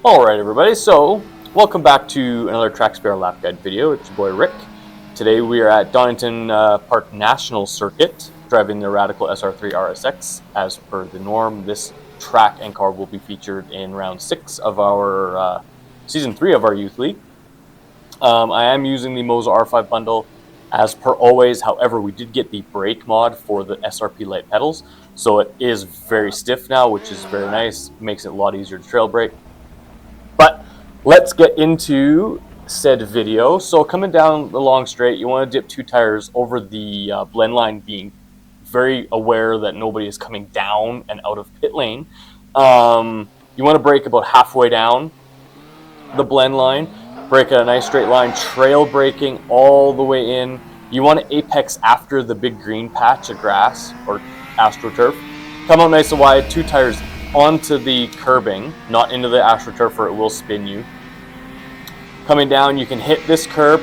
Alright everybody, so welcome back to another Track Spare Lap Guide video. It's your boy Rick. Today we are at Donington Park National Circuit, driving the Radical SR3 RSX. As per the norm, this track and car will be featured in round 6 of our season 3 of our youth league. I am using the Moza R5 bundle as per always. However, we did get the brake mod for the SRP light pedals, so it is very stiff now, which is very nice. Makes it a lot easier to trail brake. But let's get into said video. So coming down the long straight, you want to dip 2 tires over the blend line, being very aware that nobody is coming down and out of pit lane. You want to brake about halfway down the blend line, brake at a nice straight line, trail braking all the way in. You want to apex after the big green patch of grass or AstroTurf. Come out nice and wide, 2 tires onto the curbing, not into the AstroTurf, or it will spin you. Coming down, you can hit this curb,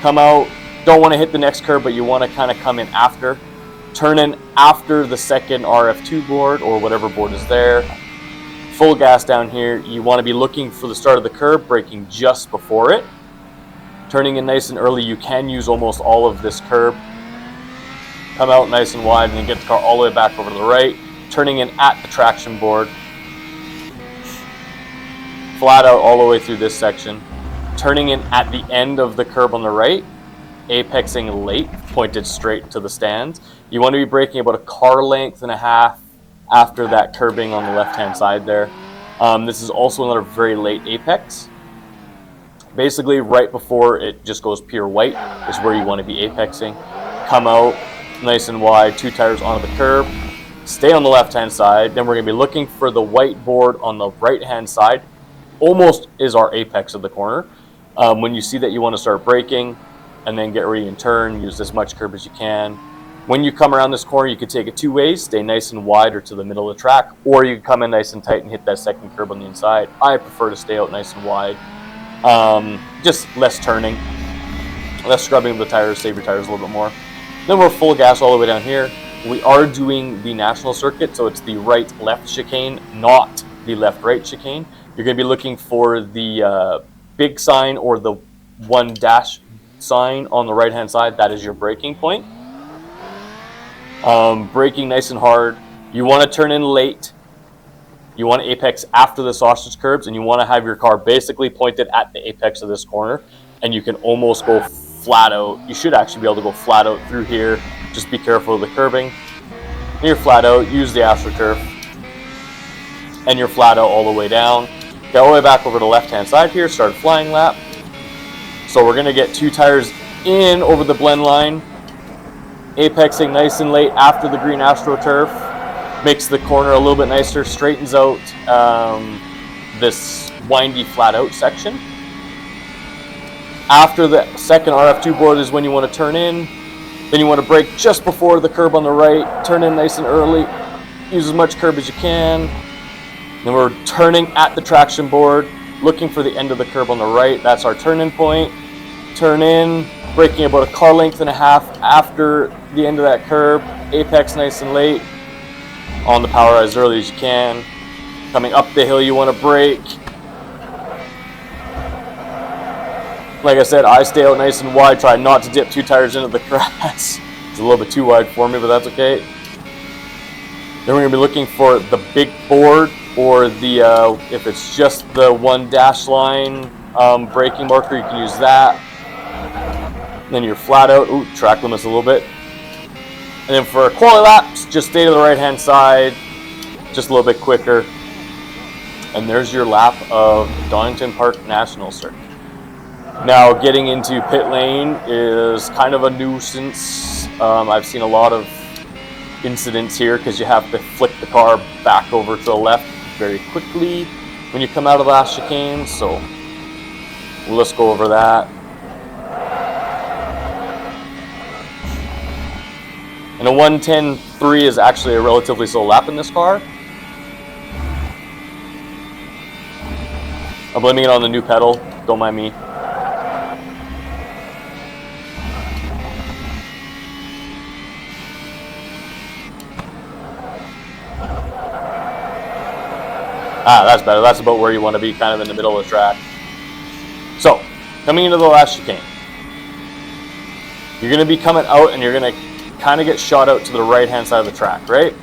come out, don't want to hit the next curb, but you want to kind of come in after. Turn in after the second RF2 board, or whatever board is there. Full gas down here. You want to be looking for the start of the curb, braking just before it. Turning in nice and early, you can use almost all of this curb. Come out nice and wide, and then get the car all the way back over to the right. Turning in at the traction board, flat out all the way through this section. Turning in at the end of the curb on the right, apexing late, pointed straight to the stands. You want to be braking about a car length and a half after that curbing on the left-hand side there. This is also another very late apex. Basically, right before it just goes pure white is where you want to be apexing. Come out nice and wide, 2 tires onto the curb. Stay on the left-hand side. Then we're going to be looking for the white board on the right-hand side. Almost is our apex of the corner. When you see that, you want to start braking and then get ready and turn. Use as much curb as you can. When you come around this corner, you could take it 2 ways. Stay nice and wide or to the middle of the track, or you can come in nice and tight and hit that second curb on the inside. I prefer to stay out nice and wide. Just less turning, less scrubbing of the tires, save your tires a little bit more. Then we're full gas all the way down here. We are doing the national circuit, so it's the right-left chicane, not the left-right chicane. You're going to be looking for the big sign or the 1 dash sign on the right-hand side. That is your braking point. Braking nice and hard. You want to turn in late. You want to apex after the sausage curbs, and you want to have your car basically pointed at the apex of this corner, and you can almost go flat out. You should actually be able to go flat out through here. Just be careful of the curbing. And you're flat out, use the AstroTurf, and you're flat out all the way down. Get all the way back over to the left-hand side here, start a flying lap. So we're going to get 2 tires in over the blend line, apexing nice and late after the green AstroTurf. Makes the corner a little bit nicer, straightens out this windy flat out section. After the second RF2 board is when you want to turn in. Then you want to brake just before the curb on the right, turn in nice and early, use as much curb as you can. Then we're turning at the traction board, looking for the end of the curb on the right. That's our turn-in point. Turn in, braking about a car length and a half after the end of that curb, apex nice and late, on the power as early as you can. Coming up the hill, you want to brake. Like I said, I stay out nice and wide, try not to dip 2 tires into the grass. It's a little bit too wide for me, but that's okay. Then we're going to be looking for the big board, or the if it's just the 1 dash line braking marker, you can use that. And then you're flat out. Ooh, track limits a little bit. And then for quality laps, just stay to the right-hand side, just a little bit quicker. And there's your lap of Donington Park National Circuit. Now, getting into pit lane is kind of a nuisance. I've seen a lot of incidents here because you have to flick the car back over to the left very quickly when you come out of the last chicane. So let's go over that. And a 1:10.3 is actually a relatively slow lap in this car. I'm blaming it on the new pedal, don't mind me. That's better. That's about where you want to be, kind of in the middle of the track. So, coming into the last chicane, you're going to be coming out and you're going to kind of get shot out to the right-hand side of the track, right?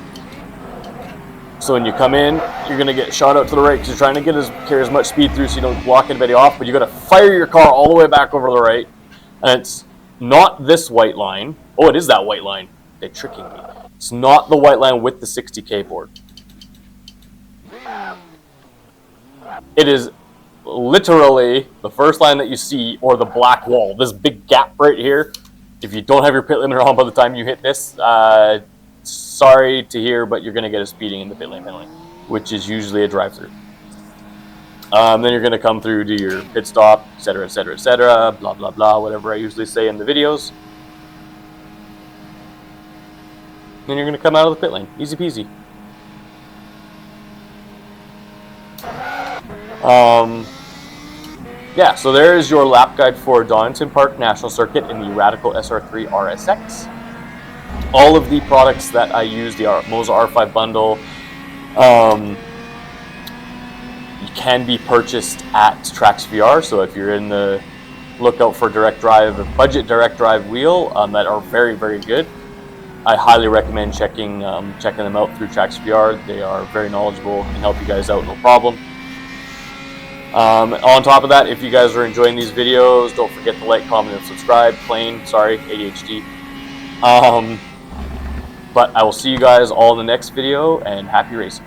So when you come in, you're going to get shot out to the right because you're trying to carry as much speed through so you don't block anybody off, but you got to fire your car all the way back over the right. And it's not this white line. Oh, it is that white line. They're tricking me. It's not the white line with the 60K board. It is literally the first line that you see, or the black wall. This big gap right here. If you don't have your pit limiter on by the time you hit this, sorry to hear, but you're going to get a speeding in the pit lane penalty, which is usually a drive-through. Then you're going to come through, do your pit stop, etc., etc., etc., blah, blah, blah, whatever I usually say in the videos. Then you're going to come out of the pit lane. Easy peasy. Yeah, so there is your lap guide for Donington Park National Circuit in the Radical SR3 RSX. All of the products that I use, the Moza R5 bundle, can be purchased at Trax VR. So if you're in the lookout for direct drive, a budget direct drive wheel that are very, very good, I highly recommend checking them out through Trax VR. They are very knowledgeable and help you guys out, no problem. On top of that, if you guys are enjoying these videos, don't forget to like, comment, and subscribe. Sorry, ADHD. But I will see you guys all in the next video, and happy racing.